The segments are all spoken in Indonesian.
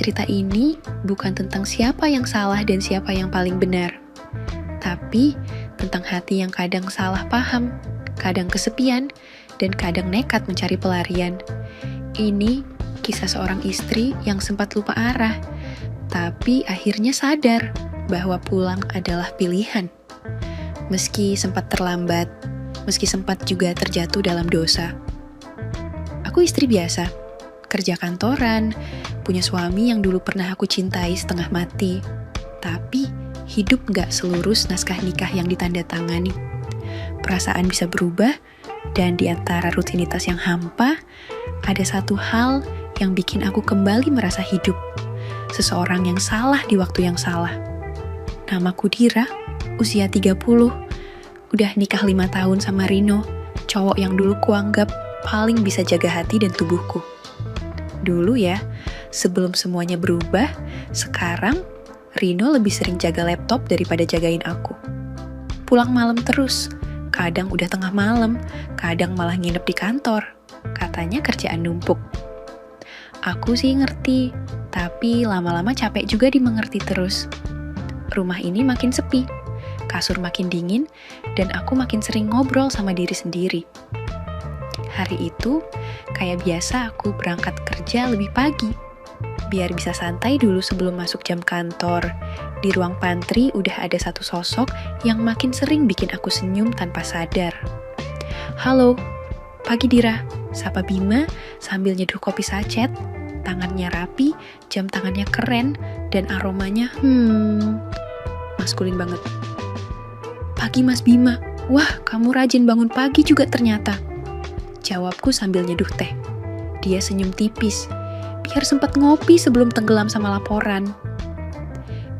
cerita ini bukan tentang siapa yang salah dan siapa yang paling benar, tapi tentang hati yang kadang salah paham, kadang kesepian, dan kadang nekat mencari pelarian. Ini kisah seorang istri yang sempat lupa arah, tapi akhirnya sadar bahwa pulang adalah pilihan. Meski sempat terlambat, meski sempat juga terjatuh dalam dosa. Aku istri biasa, kerja kantoran, punya suami yang dulu pernah aku cintai setengah mati. Tapi hidup gak selurus naskah nikah yang ditandatangani. Perasaan bisa berubah, dan di antara rutinitas yang hampa, ada satu hal yang bikin aku kembali merasa hidup. Seseorang yang salah di waktu yang salah. Namaku Dira, usia 30, udah nikah 5 tahun sama Rino, cowok yang dulu kuanggap paling bisa jaga hati dan tubuhku. Dulu ya, sebelum semuanya berubah, sekarang Rino lebih sering jaga laptop daripada jagain aku. Pulang malam terus, kadang udah tengah malam, kadang malah nginep di kantor. Katanya kerjaan numpuk. Aku sih ngerti, tapi lama-lama capek juga dimengerti terus. Rumah ini makin sepi, kasur makin dingin, dan aku makin sering ngobrol sama diri sendiri. Hari itu, kayak biasa aku berangkat kerja lebih pagi, biar bisa santai dulu sebelum masuk jam kantor. Di ruang pantry udah ada satu sosok yang makin sering bikin aku senyum tanpa sadar. Halo, pagi Dira, sapa Bima sambil nyeduh kopi sachet. Tangannya rapi, jam tangannya keren, dan aromanya maskulin banget. Pagi Mas Bima, wah kamu rajin bangun pagi juga ternyata. Jawabku sambil nyeduh teh. Dia senyum tipis, biar sempat ngopi sebelum tenggelam sama laporan.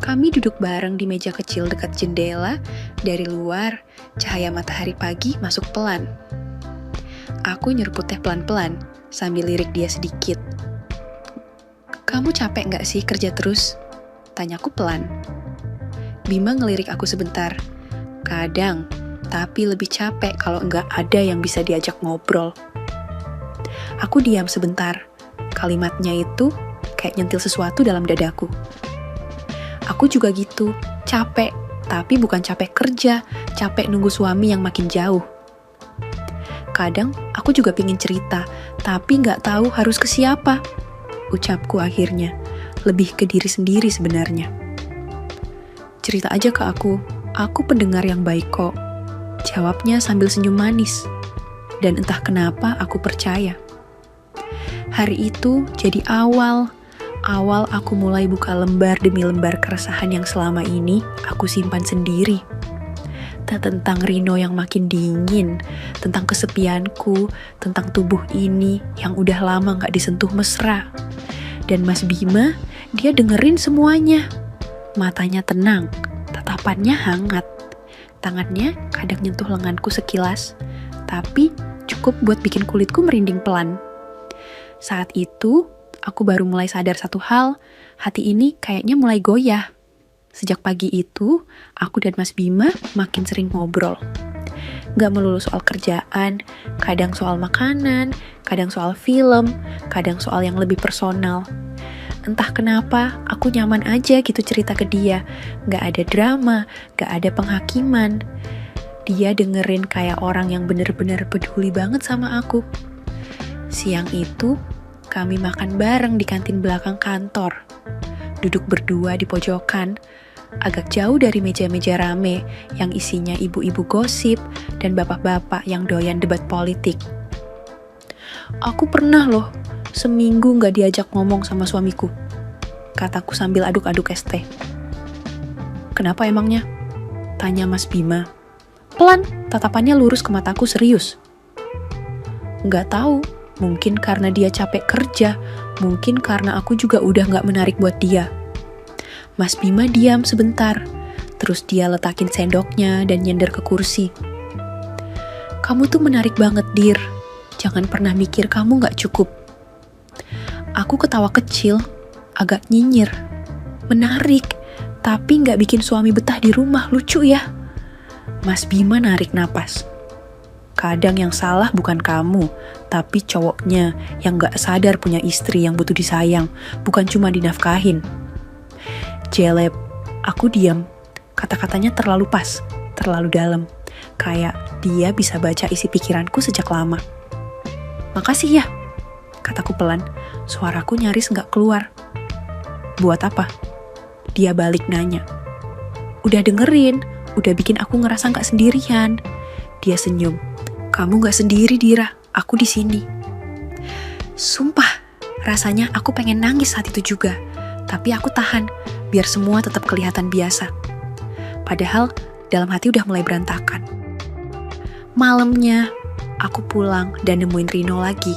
Kami duduk bareng di meja kecil dekat jendela. Dari luar, cahaya matahari pagi masuk pelan. Aku nyeruput teh pelan-pelan, sambil lirik dia sedikit. Kamu capek nggak sih kerja terus? Tanyaku pelan. Bima ngelirik aku sebentar. Kadang, tapi lebih capek kalau nggak ada yang bisa diajak ngobrol. Aku diam sebentar. Kalimatnya itu kayak nyentil sesuatu dalam dadaku. Aku juga gitu, capek, tapi bukan capek kerja, capek nunggu suami yang makin jauh. Kadang aku juga pingin cerita, tapi nggak tahu harus ke siapa. Ucapku akhirnya, lebih ke diri sendiri sebenarnya. Cerita aja ke aku pendengar yang baik kok. Jawabnya sambil senyum manis. Dan entah kenapa aku percaya. Hari itu jadi awal aku mulai buka lembar demi lembar keresahan yang selama ini aku simpan sendiri. Tentang Rino yang makin dingin, tentang kesepianku, tentang tubuh ini yang udah lama gak disentuh mesra. Dan Mas Bima, dia dengerin semuanya. Matanya tenang, tatapannya hangat. Tangannya kadang nyentuh lenganku sekilas, tapi cukup buat bikin kulitku merinding pelan. Saat itu, aku baru mulai sadar satu hal, hati ini kayaknya mulai goyah. Sejak pagi itu, aku dan Mas Bima makin sering ngobrol. Gak melulu soal kerjaan, kadang soal makanan, kadang soal film, kadang soal yang lebih personal. Entah kenapa, aku nyaman aja gitu cerita ke dia. Gak ada drama, gak ada penghakiman. Dia dengerin kayak orang yang bener-bener peduli banget sama aku. Siang itu, kami makan bareng di kantin belakang kantor. Duduk berdua di pojokan, agak jauh dari meja-meja rame yang isinya ibu-ibu gosip dan bapak-bapak yang doyan debat politik. Aku pernah loh, seminggu gak diajak ngomong sama suamiku, kataku sambil aduk-aduk es teh. Kenapa emangnya? Tanya Mas Bima. Pelan, tatapannya lurus ke mataku serius. Gak tahu, mungkin karena dia capek kerja, mungkin karena aku juga udah gak menarik buat dia. Mas Bima diam sebentar, terus dia letakin sendoknya dan nyender ke kursi. Kamu tuh menarik banget, Dir. Jangan pernah mikir kamu gak cukup. Aku ketawa kecil, agak nyinyir. Menarik, tapi gak bikin suami betah di rumah, lucu ya. Mas Bima narik napas. Kadang yang salah bukan kamu, tapi cowoknya yang gak sadar punya istri yang butuh disayang, bukan cuma dinafkahin. Jeleb, aku diam. Kata-katanya terlalu pas, terlalu dalam. Kayak dia bisa baca isi pikiranku sejak lama. Makasih ya, kataku pelan. Suaraku nyaris gak keluar. Buat apa? Dia balik nanya. Udah dengerin, udah bikin aku ngerasa gak sendirian. Dia senyum. Kamu gak sendiri, Dira. Aku di sini. Sumpah, rasanya aku pengen nangis saat itu juga. Tapi aku tahan, biar semua tetap kelihatan biasa. Padahal, dalam hati udah mulai berantakan. Malamnya, aku pulang dan nemuin Rino lagi.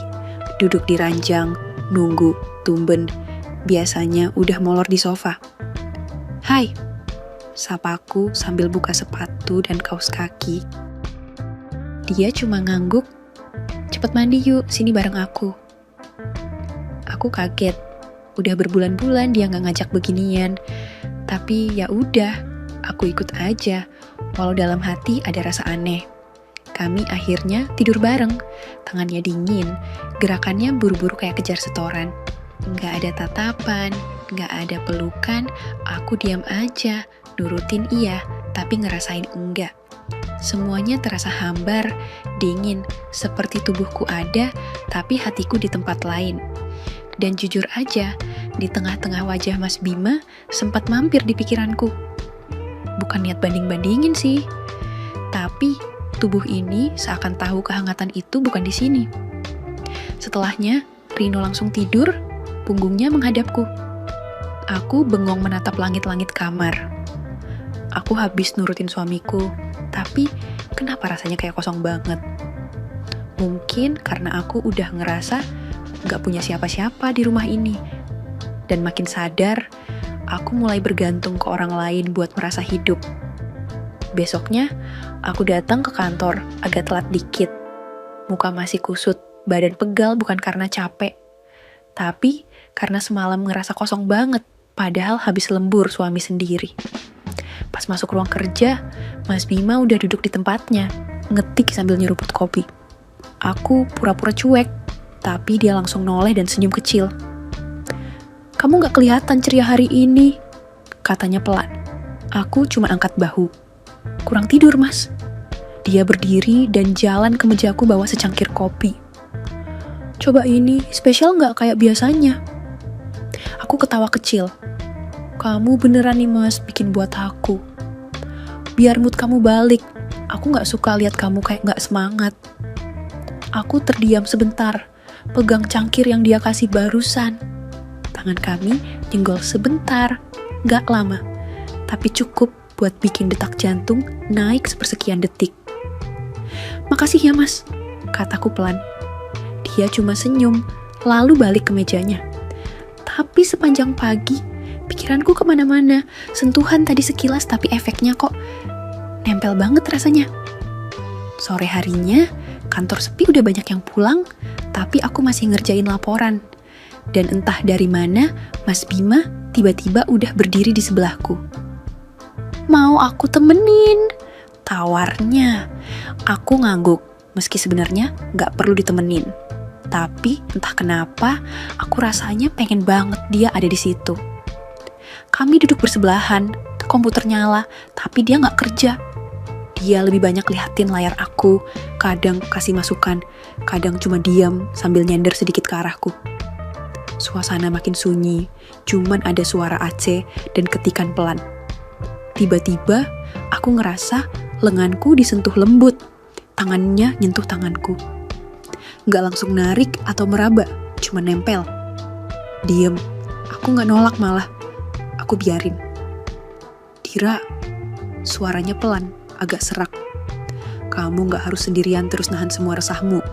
Duduk di ranjang, nunggu, tumben. Biasanya udah molor di sofa. Hai, sapaku sambil buka sepatu dan kaos kaki. Dia cuma ngangguk, cepet mandi yuk, sini bareng aku. Aku kaget, udah berbulan-bulan dia gak ngajak beginian. Tapi ya udah, aku ikut aja, walau dalam hati ada rasa aneh. Kami akhirnya tidur bareng, tangannya dingin, gerakannya buru-buru kayak kejar setoran. Gak ada tatapan, gak ada pelukan, aku diam aja, nurutin iya, tapi ngerasain enggak. Semuanya terasa hambar, dingin, seperti tubuhku ada, tapi hatiku di tempat lain. Dan jujur aja, di tengah-tengah wajah Mas Bima, sempat mampir di pikiranku. Bukan niat banding-bandingin sih, tapi tubuh ini seakan tahu kehangatan itu bukan di sini. Setelahnya, Rino langsung tidur, punggungnya menghadapku. Aku bengong menatap langit-langit kamar. Aku habis nurutin suamiku, tapi kenapa rasanya kayak kosong banget? Mungkin karena aku udah ngerasa gak punya siapa-siapa di rumah ini. Dan makin sadar, aku mulai bergantung ke orang lain buat merasa hidup. Besoknya, aku datang ke kantor agak telat dikit. Muka masih kusut, badan pegal bukan karena capek. Tapi karena semalam ngerasa kosong banget, padahal habis lembur suami sendiri. Pas masuk ruang kerja, Mas Bima udah duduk di tempatnya, ngetik sambil nyeruput kopi. Aku pura-pura cuek, tapi dia langsung noleh dan senyum kecil. Kamu gak kelihatan ceria hari ini, katanya pelan. Aku cuma angkat bahu. Kurang tidur, Mas. Dia berdiri dan jalan ke mejaku bawa secangkir kopi. Coba ini, spesial gak kayak biasanya? Aku ketawa kecil. Kamu beneran nih Mas, bikin buat aku. Biar mood kamu balik, aku gak suka lihat kamu kayak gak semangat. Aku terdiam sebentar, pegang cangkir yang dia kasih barusan. Tangan kami nyenggol sebentar, gak lama, tapi cukup buat bikin detak jantung naik sepersekian detik. Makasih ya Mas, kataku pelan. Dia cuma senyum, lalu balik ke mejanya. Tapi sepanjang pagi, pikiranku kemana-mana. Sentuhan tadi sekilas tapi efeknya kok nempel banget rasanya. Sore harinya, kantor sepi udah banyak yang pulang, tapi aku masih ngerjain laporan. Dan entah dari mana, Mas Bima tiba-tiba udah berdiri di sebelahku. Mau aku temenin? Tawarnya. Aku ngangguk, meski sebenarnya gak perlu ditemenin. Tapi entah kenapa, aku rasanya pengen banget dia ada di situ. Kami duduk bersebelahan, komputer nyala, tapi dia gak kerja. Dia lebih banyak liatin layar aku, kadang kasih masukan, kadang cuma diam sambil nyender sedikit ke arahku. Suasana makin sunyi, cuman ada suara AC dan ketikan pelan. Tiba-tiba, aku ngerasa lenganku disentuh lembut, tangannya nyentuh tanganku. Gak langsung narik atau meraba, cuma nempel. Diem, aku gak nolak malah. Aku biarin. Dira, suaranya pelan, agak serak. Kamu gak harus sendirian terus nahan semua resahmu.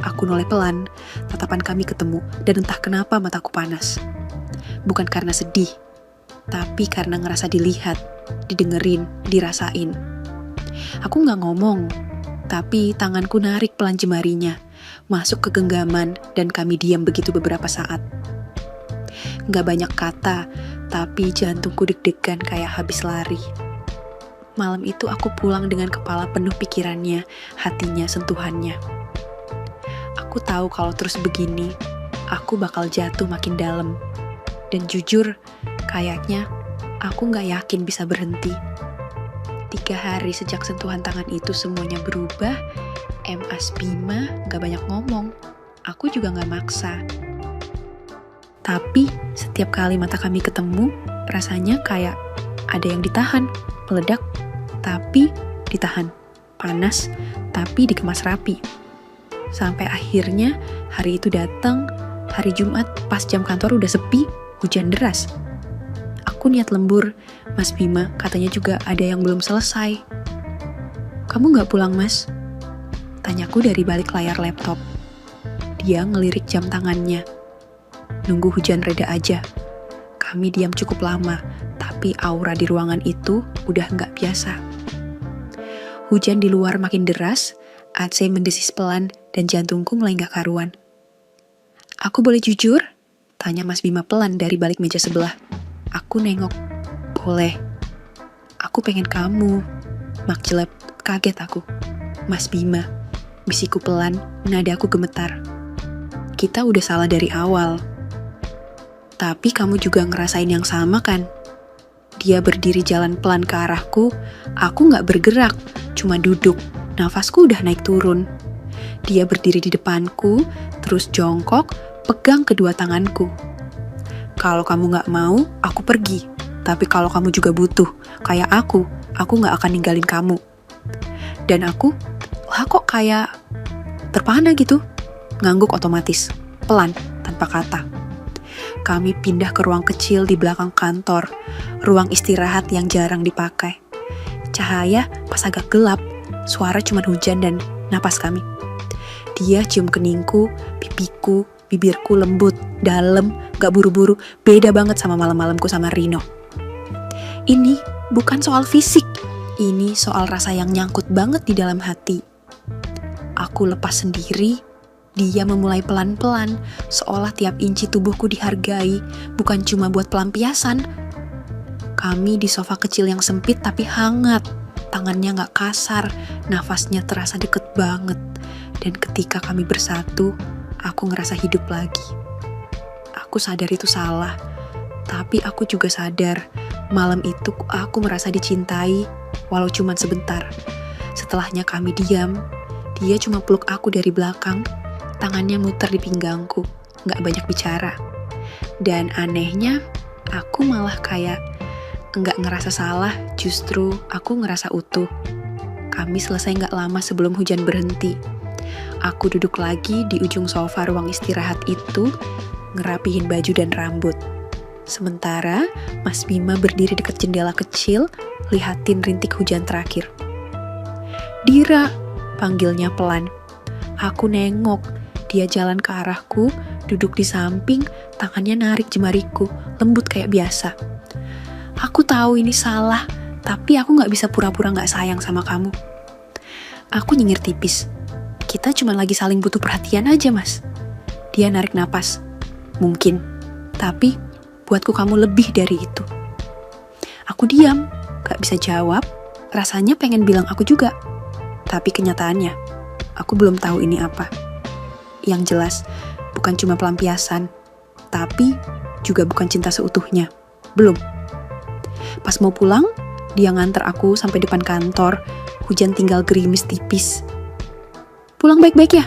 Aku noleh pelan, tatapan kami ketemu, dan entah kenapa mataku panas. Bukan karena sedih, tapi karena ngerasa dilihat, didengerin, dirasain. Aku gak ngomong, tapi tanganku narik pelan jemarinya, masuk ke genggaman, dan kami diam begitu beberapa saat. Gak banyak kata, tapi jantungku deg-degan kayak habis lari. Malam itu aku pulang dengan kepala penuh pikirannya, hatinya, sentuhannya. Aku tahu kalau terus begini, aku bakal jatuh makin dalam. Dan jujur, kayaknya aku gak yakin bisa berhenti. 3 hari sejak sentuhan tangan itu semuanya berubah, Mas Bima gak banyak ngomong. Aku juga gak maksa. Tapi setiap kali mata kami ketemu, rasanya kayak ada yang ditahan, meledak, tapi ditahan. Panas, tapi dikemas rapi. Sampai akhirnya hari itu datang, hari Jumat pas jam kantor udah sepi, hujan deras. Aku niat lembur, Mas Bima katanya juga ada yang belum selesai. Kamu gak pulang, Mas? Tanyaku dari balik layar laptop. Dia ngelirik jam tangannya. Nunggu hujan reda aja. Kami diam cukup lama, tapi aura di ruangan itu udah gak biasa. Hujan di luar makin deras, AC mendesis pelan dan jantungku mulai gak karuan. Aku boleh jujur? Tanya Mas Bima pelan dari balik meja sebelah. Aku nengok. Boleh. Aku pengen kamu. Makjelep, kaget aku. Mas Bima. Bisikku pelan, nadaku gemetar. Kita udah salah dari awal. Tapi kamu juga ngerasain yang sama kan? Dia berdiri jalan pelan ke arahku, aku gak bergerak, cuma duduk. Nafasku udah naik turun. Dia berdiri di depanku, terus jongkok, pegang kedua tanganku. Kalau kamu gak mau, aku pergi. Tapi kalau kamu juga butuh, kayak aku gak akan ninggalin kamu. Dan aku, lah kok kayak terpana gitu. Ngangguk otomatis, pelan, tanpa kata. Kami pindah ke ruang kecil di belakang kantor, ruang istirahat yang jarang dipakai. Cahaya pas agak gelap, suara cuma hujan dan napas kami. Dia cium keningku, pipiku, bibirku lembut, dalam, gak buru-buru, beda banget sama malam-malamku sama Rino. Ini bukan soal fisik, ini soal rasa yang nyangkut banget di dalam hati. Aku lepas sendiri, dia memulai pelan-pelan, seolah tiap inci tubuhku dihargai, bukan cuma buat pelampiasan. Kami di sofa kecil yang sempit tapi hangat, tangannya gak kasar, nafasnya terasa deket banget. Dan ketika kami bersatu, aku ngerasa hidup lagi. Aku sadar itu salah, tapi aku juga sadar, malam itu aku merasa dicintai, walau cuma sebentar. Setelahnya kami diam, dia cuma peluk aku dari belakang, tangannya muter di pinggangku, gak banyak bicara. Dan anehnya, aku malah kayak gak ngerasa salah, justru aku ngerasa utuh. Kami selesai gak lama sebelum hujan berhenti. Aku duduk lagi di ujung sofa ruang istirahat itu, ngerapihin baju dan rambut. Sementara, Mas Bima berdiri dekat jendela kecil, lihatin rintik hujan terakhir. Dira, panggilnya pelan. Aku nengok, dia jalan ke arahku, duduk di samping, tangannya narik jemariku, lembut kayak biasa. Aku tahu ini salah, tapi aku gak bisa pura-pura gak sayang sama kamu. Aku nyengir tipis. Kita cuma lagi saling butuh perhatian aja, Mas. Dia narik napas. Mungkin, tapi buatku kamu lebih dari itu. Aku diam, gak bisa jawab, rasanya pengen bilang aku juga. Tapi kenyataannya, aku belum tahu ini apa. Yang jelas, bukan cuma pelampiasan, tapi juga bukan cinta seutuhnya. Belum. Pas mau pulang, dia nganter aku sampai depan kantor, hujan tinggal gerimis tipis. Pulang baik-baik ya?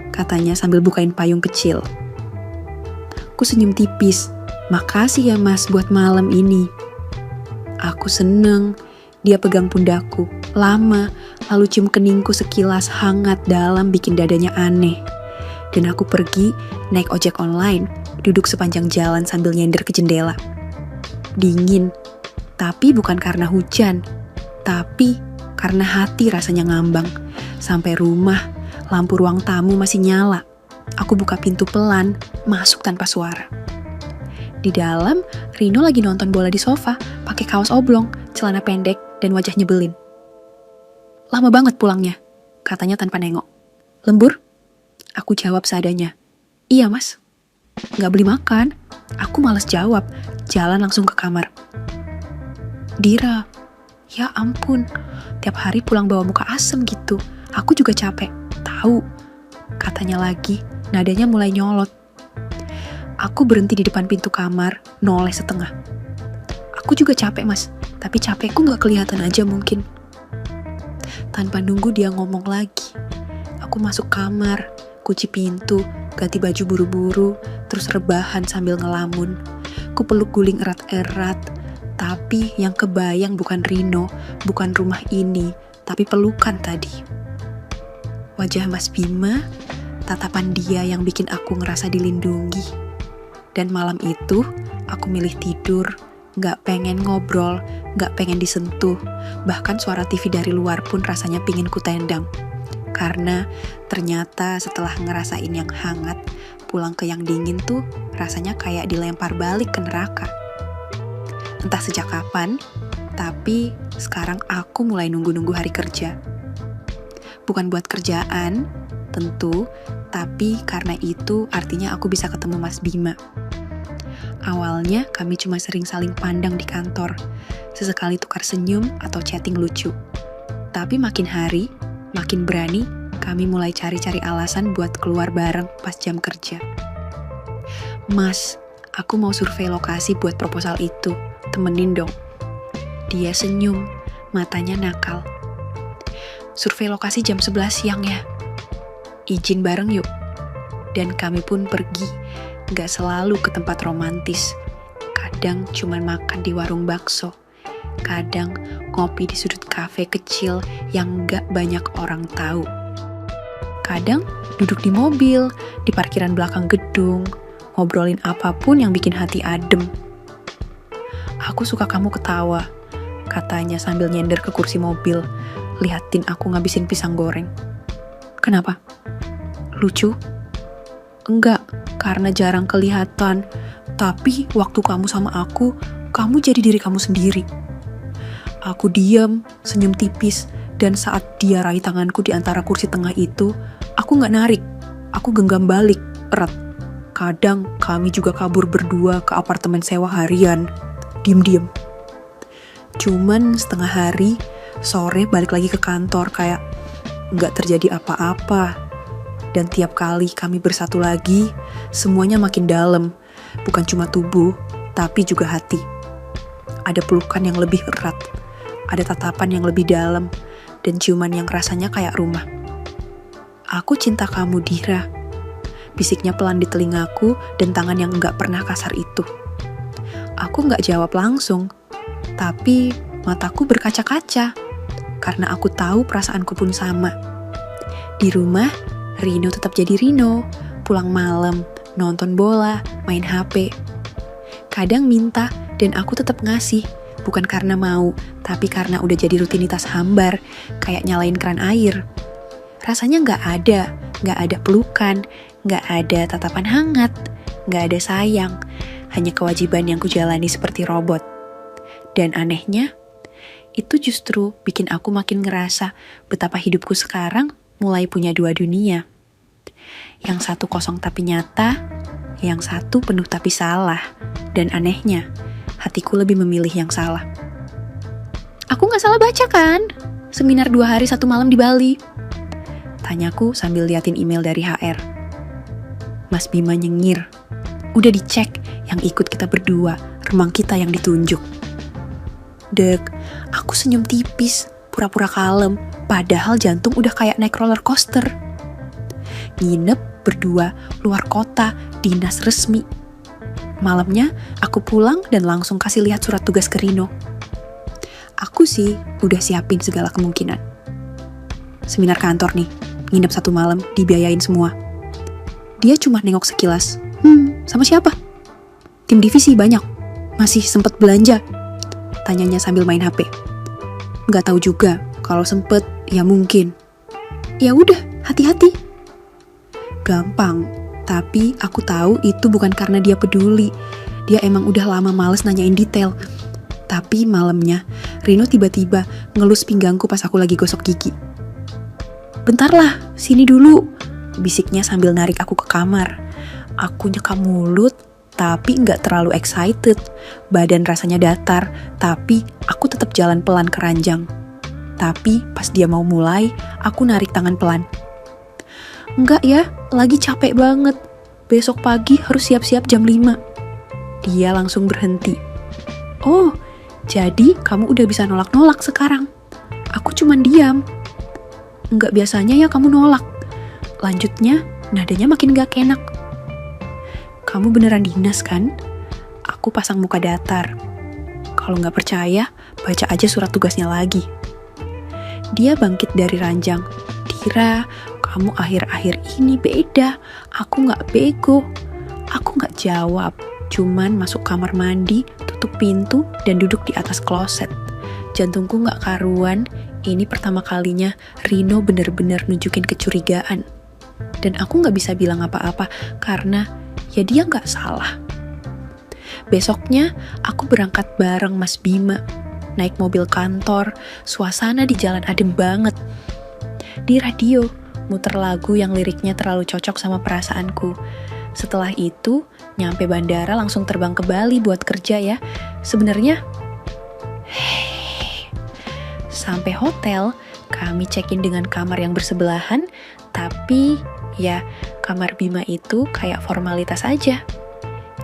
Katanya sambil bukain payung kecil. Aku senyum tipis. Makasih ya Mas buat malam ini. Aku seneng. Dia pegang pundakku, lama, lalu cium keningku sekilas hangat dalam bikin dadanya aneh. Dan aku pergi, naik ojek online, duduk sepanjang jalan sambil nyender ke jendela. Dingin, tapi bukan karena hujan, tapi karena hati rasanya ngambang. Sampai rumah, lampu ruang tamu masih nyala. Aku buka pintu pelan, masuk tanpa suara. Di dalam, Rino lagi nonton bola di sofa, pakai kaos oblong, celana pendek, dan wajah nyebelin. Lama banget pulangnya, katanya tanpa nengok. Lembur? Aku jawab seadanya. Iya Mas. Gak beli makan. Aku malas jawab, jalan langsung ke kamar. Dira, ya ampun, tiap hari pulang bawa muka asem gitu. Aku juga capek, tahu. katanya lagi, nadanya mulai nyolot. Aku berhenti di depan pintu kamar, noleh setengah. Aku juga capek mas, tapi capekku gak kelihatan aja mungkin. Tanpa nunggu dia ngomong lagi, aku masuk kamar, kunci pintu, ganti baju buru-buru, terus rebahan sambil ngelamun. Ku peluk guling erat-erat, tapi yang kebayang bukan Rino, bukan rumah ini, tapi pelukan tadi. Wajah Mas Bima, tatapan dia yang bikin aku ngerasa dilindungi. Dan malam itu, aku milih tidur, gak pengen ngobrol, gak pengen disentuh, bahkan suara TV dari luar pun rasanya pingin ku tendang. Karena ternyata setelah ngerasain yang hangat, pulang ke yang dingin tuh rasanya kayak dilempar balik ke neraka. Entah sejak kapan, tapi sekarang aku mulai nunggu-nunggu hari kerja. Bukan buat kerjaan, tentu, tapi karena itu artinya aku bisa ketemu Mas Bima. Awalnya kami cuma sering saling pandang di kantor, sesekali tukar senyum atau chatting lucu. Tapi makin hari, makin berani, kami mulai cari-cari alasan buat keluar bareng pas jam kerja. Mas, aku mau survei lokasi buat proposal itu, temenin dong. Dia senyum, matanya nakal. Survei lokasi jam 11 siang ya. Izin bareng yuk. Dan kami pun pergi, gak selalu ke tempat romantis. Kadang cuman makan di warung bakso. Kadang ngopi di sudut kafe kecil yang gak banyak orang tahu. Kadang duduk di mobil, di parkiran belakang gedung, ngobrolin apapun yang bikin hati adem. Aku suka kamu ketawa, katanya sambil nyender ke kursi mobil, liatin aku ngabisin pisang goreng. Kenapa? Lucu? Enggak, karena jarang kelihatan. Tapi waktu kamu sama aku, kamu jadi diri kamu sendiri. Aku diam, senyum tipis, dan saat dia raih tanganku di antara kursi tengah itu, aku gak narik, aku genggam balik, erat. Kadang kami juga kabur berdua ke apartemen sewa harian, diem-diem. Cuman setengah hari, sore balik lagi ke kantor kayak gak terjadi apa-apa. Dan tiap kali kami bersatu lagi, semuanya makin dalam. Bukan cuma tubuh, tapi juga hati. Ada pelukan yang lebih erat, ada tatapan yang lebih dalam, dan ciuman yang rasanya kayak rumah. Aku cinta kamu, Dira. Bisiknya pelan di telingaku dan tangan yang gak pernah kasar itu. Aku gak jawab langsung, tapi mataku berkaca-kaca, karena aku tahu perasaanku pun sama. Di rumah, Rino tetap jadi Rino, pulang malam, nonton bola, main HP. Kadang minta dan aku tetap ngasih, bukan karena mau, tapi karena udah jadi rutinitas hambar, kayak nyalain keran air. Rasanya gak ada pelukan, gak ada tatapan hangat, gak ada sayang, hanya kewajiban yang kujalani seperti robot. Dan anehnya, itu justru bikin aku makin ngerasa betapa hidupku sekarang mulai punya dua dunia. Yang satu kosong tapi nyata, yang satu penuh tapi salah. Dan anehnya, hatiku lebih memilih yang salah. Aku gak salah baca kan? Seminar 2 hari 1 malam di Bali. Tanyaku sambil liatin email dari HR. Mas Bima nyengir. Udah dicek, yang ikut kita berdua, remang kita yang ditunjuk. Dek, aku senyum tipis, pura-pura kalem, padahal jantung udah kayak naik roller coaster. Nginep berdua, luar kota, dinas resmi. Malamnya, aku pulang dan langsung kasih lihat surat tugas ke Rino. Aku sih udah siapin segala kemungkinan. Seminar kantor nih, nginep 1 malam, dibiayain semua. Dia cuma nengok sekilas. Sama siapa? Tim divisi banyak. Masih sempet belanja? Tanyanya sambil main HP. Gak tahu juga, kalau sempet, ya mungkin. Ya udah, hati-hati. Gampang, tapi aku tahu itu bukan karena dia peduli. Dia emang udah lama males nanyain detail. Tapi malamnya, Rino tiba-tiba ngelus pinggangku pas aku lagi gosok gigi. Bentar lah, sini dulu, bisiknya sambil narik aku ke kamar. Aku nyekam mulut, tapi gak terlalu excited. Badan rasanya datar, tapi aku tetap jalan pelan ke ranjang. Tapi pas dia mau mulai, aku narik tangan pelan. Enggak ya, lagi capek banget. Besok pagi harus siap-siap jam 5. Dia langsung berhenti. Oh, jadi kamu udah bisa nolak-nolak sekarang. Aku cuman diam. Enggak biasanya ya kamu nolak. Lanjutnya, nadanya makin gak enak. Kamu beneran dinas kan? Aku pasang muka datar. Kalau nggak percaya, baca aja surat tugasnya lagi. Dia bangkit dari ranjang. Dira, kamu akhir-akhir ini beda. Aku nggak bego. Aku nggak jawab. Cuman masuk kamar mandi, tutup pintu, dan duduk di atas kloset. Jantungku nggak karuan. Ini pertama kalinya Rino bener-bener nunjukin kecurigaan. Dan aku nggak bisa bilang apa-apa karena ya dia nggak salah. Besoknya, aku berangkat bareng Mas Bima. Naik mobil kantor, suasana di jalan adem banget. Di radio, muter lagu yang liriknya terlalu cocok sama perasaanku. Setelah itu, nyampe bandara langsung terbang ke Bali buat kerja ya. Sebenarnya, sampai hotel, kami check-in dengan kamar yang bersebelahan, tapi ya, kamar Bima itu kayak formalitas aja.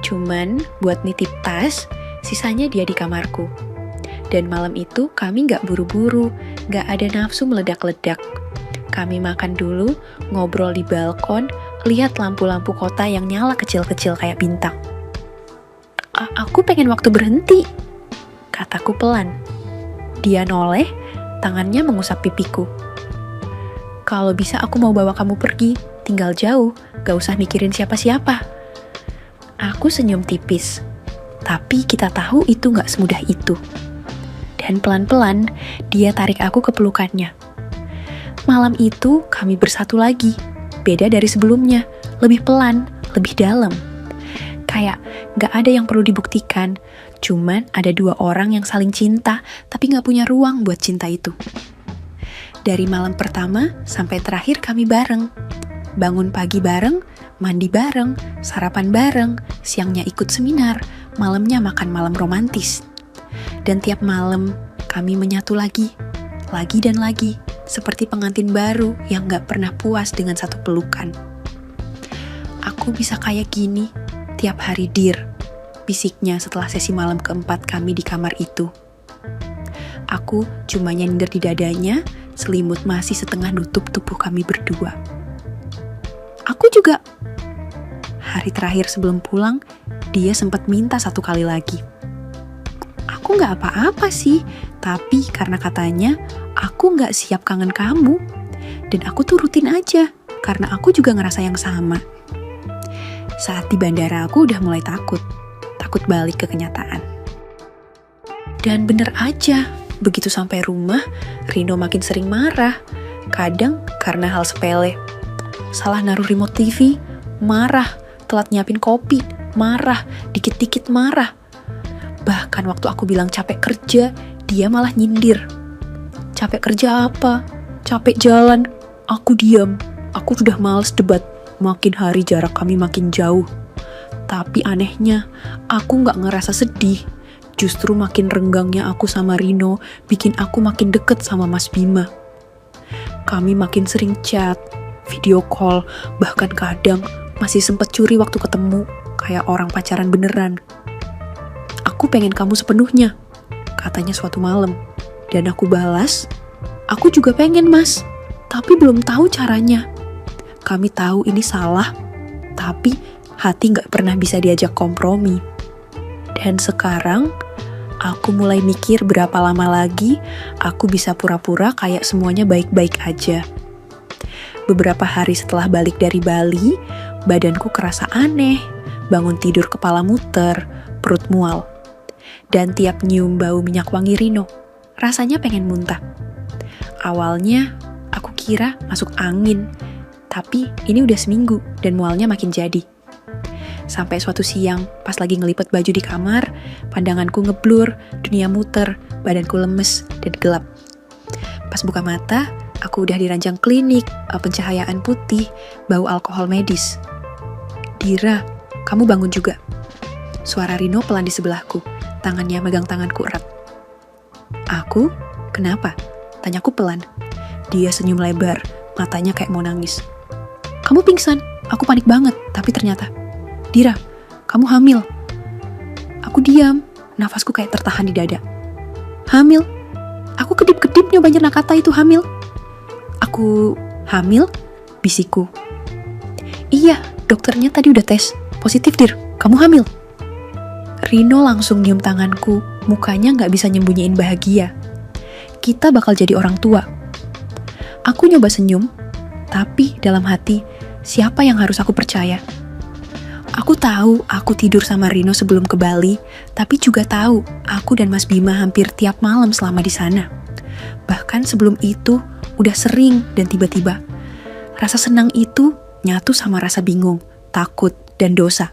Cuman buat nitip tas, sisanya dia di kamarku. Dan malam itu kami gak buru-buru, gak ada nafsu meledak-ledak. Kami makan dulu, ngobrol di balkon, lihat lampu-lampu kota yang nyala kecil-kecil kayak bintang. Aku pengen waktu berhenti, kataku pelan. Dia noleh, tangannya mengusap pipiku. Kalau bisa aku mau bawa kamu pergi, tinggal jauh, gak usah mikirin siapa-siapa. Aku senyum tipis, tapi kita tahu itu gak semudah itu. Dan pelan-pelan, dia tarik aku ke pelukannya. Malam itu, kami bersatu lagi. Beda dari sebelumnya, lebih pelan, lebih dalam. Kayak gak ada yang perlu dibuktikan, cuman ada dua orang yang saling cinta, tapi gak punya ruang buat cinta itu. Dari malam pertama sampai terakhir kami bareng. Bangun pagi bareng, mandi bareng, sarapan bareng, siangnya ikut seminar, malamnya makan malam romantis. Dan tiap malam kami menyatu lagi dan lagi, seperti pengantin baru yang gak pernah puas dengan satu pelukan. Aku bisa kayak gini tiap hari Dir, bisiknya setelah sesi malam keempat kami di kamar itu. Aku cuma nyender di dadanya, selimut masih setengah nutup tubuh kami berdua. Aku juga. Hari terakhir sebelum pulang, dia sempat minta 1 kali lagi. Aku gak apa-apa sih, tapi karena katanya, aku gak siap kangen kamu. Dan aku turutin aja, karena aku juga ngerasa yang sama. Saat di bandara aku udah mulai takut balik ke kenyataan. Dan bener aja, begitu sampai rumah, Rino makin sering marah. Kadang karena hal sepele. Salah naruh remote TV, marah. Telat nyiapin kopi, marah. Dikit-dikit marah. Bahkan waktu aku bilang capek kerja, dia malah nyindir. Capek kerja apa? Capek jalan. Aku diam. Aku sudah males debat. Makin hari jarak kami makin jauh. Tapi anehnya, aku gak ngerasa sedih. Justru makin renggangnya aku sama Rino bikin aku makin deket sama Mas Bima. Kami makin sering chat, video call, bahkan kadang masih sempet curi waktu ketemu, kayak orang pacaran beneran. Aku pengen kamu sepenuhnya, katanya suatu malam. Dan aku balas, aku juga pengen mas, tapi belum tahu caranya. Kami tahu ini salah, tapi hati gak pernah bisa diajak kompromi. Dan sekarang, aku mulai mikir berapa lama lagi aku bisa pura-pura kayak semuanya baik-baik aja. Beberapa hari setelah balik dari Bali, badanku kerasa aneh, bangun tidur kepala muter, perut mual. Dan tiap nyium bau minyak wangi Rino, rasanya pengen muntah. Awalnya, aku kira masuk angin, tapi ini udah seminggu dan mualnya makin jadi. Sampai suatu siang, pas lagi ngelipet baju di kamar, pandanganku ngeblur, dunia muter, badanku lemes dan gelap. Pas buka mata, aku udah di ranjang klinik, pencahayaan putih, bau alkohol medis. Dira, kamu bangun juga. Suara Rino pelan di sebelahku, tangannya megang tanganku erat. Aku? Kenapa? Tanyaku pelan. Dia senyum lebar, matanya kayak mau nangis. kamu pingsan. Aku panik banget, tapi ternyata, Dira, kamu hamil. Aku diam, nafasku kayak tertahan di dada. Hamil? Aku kedip-kedip nyoba nyerna kata itu hamil. Aku hamil? Bisikku. Iya, dokternya tadi udah tes. Positif, Dir, kamu hamil. Rino langsung nyium tanganku, mukanya gak bisa nyembunyiin bahagia. Kita bakal jadi orang tua. Aku nyoba senyum, tapi dalam hati, siapa yang harus aku percaya? Aku tahu aku tidur sama Rino sebelum ke Bali, tapi juga tahu aku dan Mas Bima hampir tiap malam selama di sana. Bahkan sebelum itu, udah sering dan tiba-tiba. Rasa senang itu nyatu sama rasa bingung, takut, dan dosa.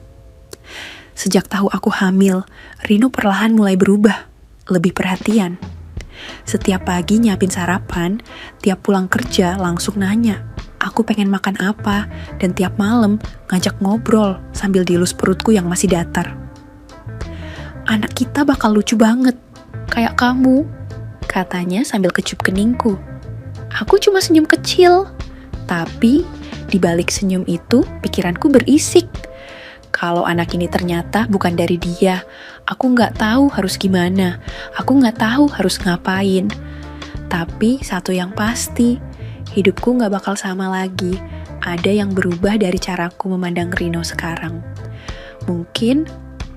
Sejak tahu aku hamil, Rino perlahan mulai berubah, lebih perhatian. Setiap pagi nyiapin sarapan, tiap pulang kerja langsung nanya, aku pengen makan apa, dan tiap malam ngajak ngobrol sambil dielus perutku yang masih datar. Anak kita bakal lucu banget, kayak kamu, katanya sambil kecup keningku. Aku cuma senyum kecil, tapi di balik senyum itu pikiranku berisik. Kalau anak ini ternyata bukan dari dia, aku nggak tahu harus gimana, aku nggak tahu harus ngapain. Tapi satu yang pasti, hidupku nggak bakal sama lagi. Ada yang berubah dari caraku memandang Rino sekarang. Mungkin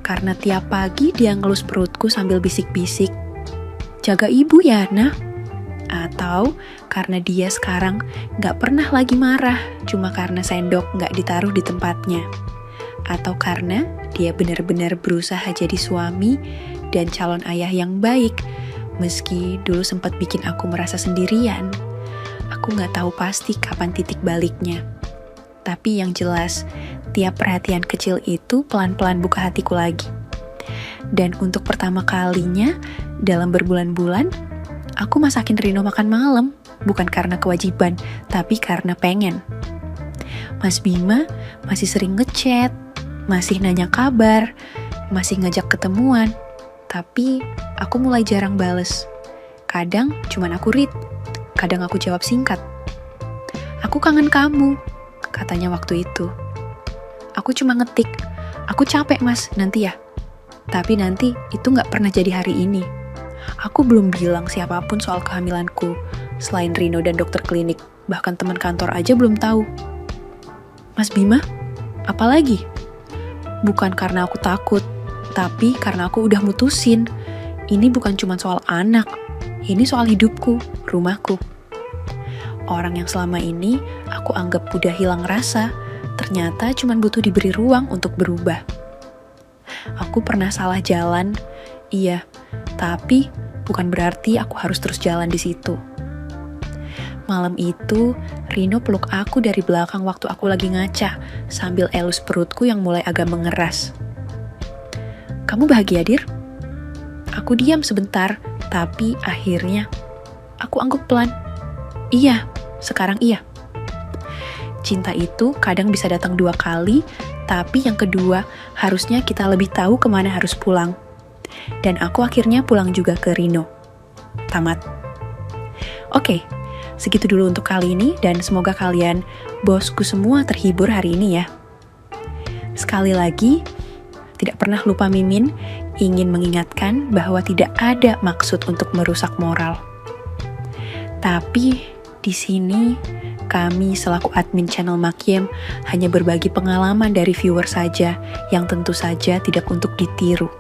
karena tiap pagi dia ngelus perutku sambil bisik-bisik, jaga ibu ya, Nah. Atau karena dia sekarang nggak pernah lagi marah, cuma karena sendok nggak ditaruh di tempatnya. Atau karena dia benar-benar berusaha jadi suami dan calon ayah yang baik, meski dulu sempat bikin aku merasa sendirian. Aku nggak tahu pasti kapan titik baliknya. Tapi yang jelas, tiap perhatian kecil itu pelan-pelan buka hatiku lagi. Dan untuk pertama kalinya, dalam berbulan-bulan, aku masakin Rino makan malam, bukan karena kewajiban, tapi karena pengen. Mas Bima masih sering ngechat, masih nanya kabar, masih ngajak ketemuan, tapi aku mulai jarang bales. Kadang cuman aku read, kadang aku jawab singkat. Aku kangen kamu, katanya waktu itu. Aku cuma ngetik, aku capek mas, nanti ya. Tapi nanti itu gak pernah jadi hari ini. Aku belum bilang siapapun soal kehamilanku, selain Rino dan dokter klinik, bahkan teman kantor aja belum tahu. Mas Bima, apa lagi? Bukan karena aku takut, tapi karena aku udah mutusin. Ini bukan cuma soal anak, ini soal hidupku, rumahku. Orang yang selama ini aku anggap udah hilang rasa, ternyata cuma butuh diberi ruang untuk berubah. Aku pernah salah jalan, iya, tapi bukan berarti aku harus terus jalan di situ. Malam itu, Rino peluk aku dari belakang waktu aku lagi ngaca, sambil elus perutku yang mulai agak mengeras. Kamu bahagia, Dir? Aku diam sebentar, tapi akhirnya aku angguk pelan. Iya, sekarang iya. Cinta itu kadang bisa datang 2 kali, tapi yang kedua harusnya kita lebih tahu kemana harus pulang. Dan aku akhirnya pulang juga ke Rino. Tamat. Oke. Segitu dulu untuk kali ini, dan semoga kalian, bosku semua, terhibur hari ini ya. Sekali lagi, tidak pernah lupa Mimin ingin mengingatkan bahwa tidak ada maksud untuk merusak moral. Tapi di sini, kami selaku admin channel Makiem hanya berbagi pengalaman dari viewer saja yang tentu saja tidak untuk ditiru.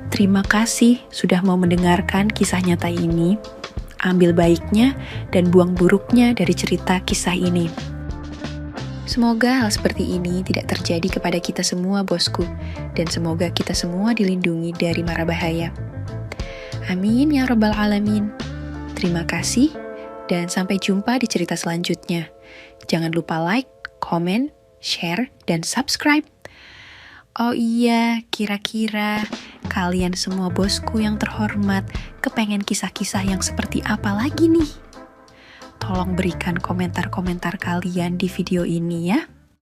Terima kasih sudah mau mendengarkan kisah nyata ini. Ambil baiknya dan buang buruknya dari cerita kisah ini. Semoga hal seperti ini tidak terjadi kepada kita semua, bosku, dan semoga kita semua dilindungi dari mara bahaya. Amin ya rabbal alamin. Terima kasih, dan sampai jumpa di cerita selanjutnya. Jangan lupa like, komen, share, dan subscribe. Oh iya, kira-kira kalian semua bosku yang terhormat kepengen kisah-kisah yang seperti apa lagi nih? Tolong berikan komentar-komentar kalian di video ini ya.